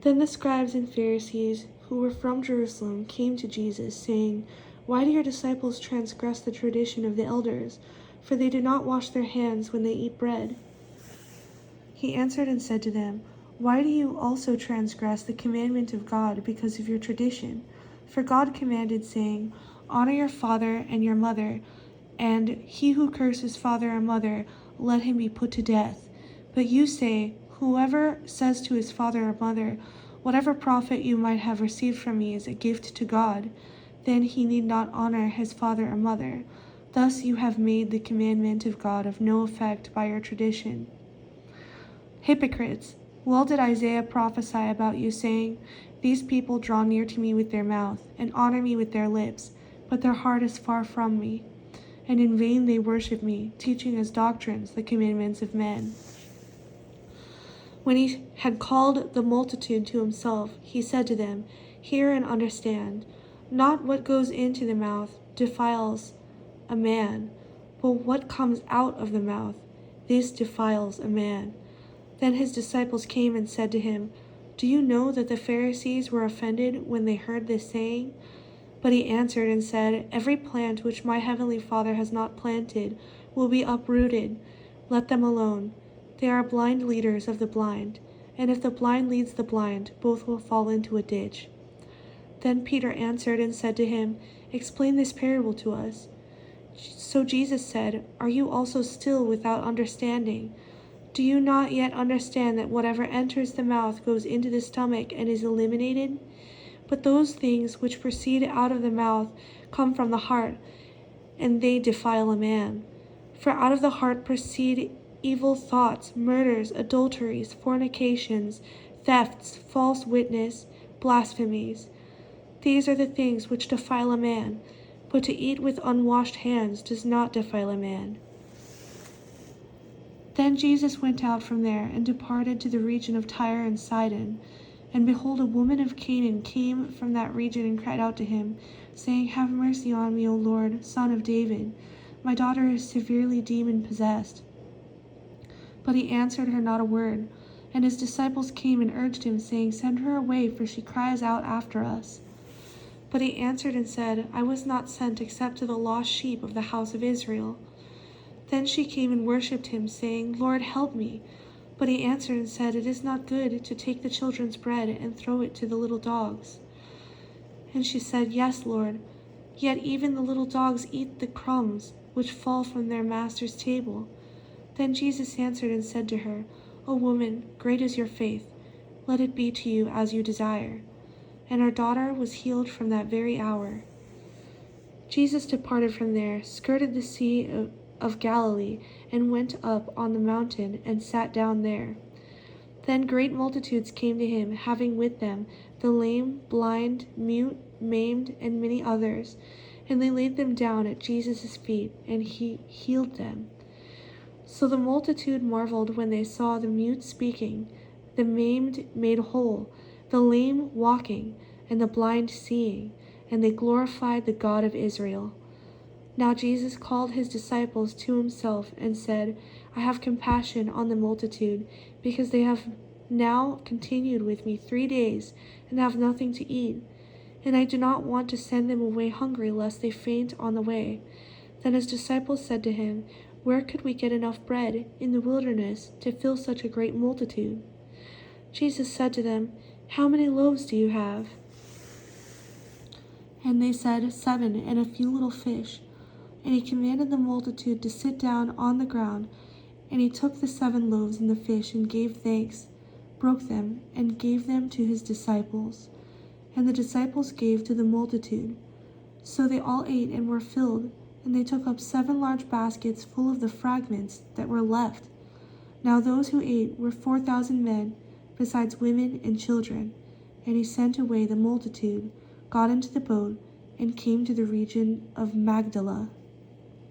Then the scribes and Pharisees, who were from Jerusalem, came to Jesus, saying, "Why do your disciples transgress the tradition of the elders? For they do not wash their hands when they eat bread." He answered and said to them, "Why do you also transgress the commandment of God because of your tradition? For God commanded, saying, 'Honor your father and your mother,' and 'He who curses father or mother, let him be put to death.' But you say, 'Whoever says to his father or mother, whatever profit you might have received from me is a gift to God, then he need not honor his father or mother.' Thus you have made the commandment of God of no effect by your tradition. Hypocrites! Well did Isaiah prophesy about you, saying, 'These people draw near to me with their mouth, and honor me with their lips, but their heart is far from me. And in vain they worship me, teaching as doctrines the commandments of men.'" When he had called the multitude to himself, he said to them, "Hear and understand. Not what goes into the mouth defiles a man, but what comes out of the mouth, this defiles a man." Then his disciples came and said to him, "Do you know that the Pharisees were offended when they heard this saying?" But he answered and said, "Every plant which my heavenly Father has not planted will be uprooted. Let them alone. They are blind leaders of the blind, and if the blind leads the blind, both will fall into a ditch." Then Peter answered and said to him, "Explain this parable to us." So Jesus said, "Are you also still without understanding? Do you not yet understand that whatever enters the mouth goes into the stomach and is eliminated? But those things which proceed out of the mouth come from the heart, and they defile a man. For out of the heart proceed evil thoughts, murders, adulteries, fornications, thefts, false witness, blasphemies. These are the things which defile a man, but to eat with unwashed hands does not defile a man." Then Jesus went out from there and departed to the region of Tyre and Sidon. And behold, a woman of Canaan came from that region and cried out to him, saying, "Have mercy on me, O Lord, Son of David. My daughter is severely demon-possessed." But he answered her not a word. And his disciples came and urged him, saying, "Send her away, for she cries out after us." But he answered and said, "I was not sent except to the lost sheep of the house of Israel." Then she came and worshipped him, saying, "Lord, help me." But he answered and said, "It is not good to take the children's bread and throw it to the little dogs." And she said, "Yes, Lord, yet even the little dogs eat the crumbs which fall from their master's table." Then Jesus answered and said to her, "O woman, great is your faith. Let it be to you as you desire." And her daughter was healed from that very hour. Jesus departed from there, skirted the Sea of Galilee, and went up on the mountain and sat down there. Then great multitudes came to him, having with them the lame, blind, mute, maimed, and many others, and they laid them down at Jesus' feet, and he healed them. So the multitude marveled when they saw the mute speaking, the maimed made whole, the lame walking, and the blind seeing, and they glorified the God of Israel. Now Jesus called his disciples to himself and said, "I have compassion on the multitude, because they have now continued with me 3 days and have nothing to eat. And I do not want to send them away hungry, lest they faint on the way." Then his disciples said to him, "Where could we get enough bread in the wilderness to fill such a great multitude?" Jesus said to them, "How many loaves do you have?" And they said, 7, and a few little fish. And he commanded the multitude to sit down on the ground. And he took the 7 loaves and the fish, and gave thanks, broke them, and gave them to his disciples. And the disciples gave to the multitude. So they all ate and were filled, and they took up 7 large baskets full of the fragments that were left. Now those who ate were 4,000 men, besides women and children. And he sent away the multitude, got into the boat, and came to the region of Magdala.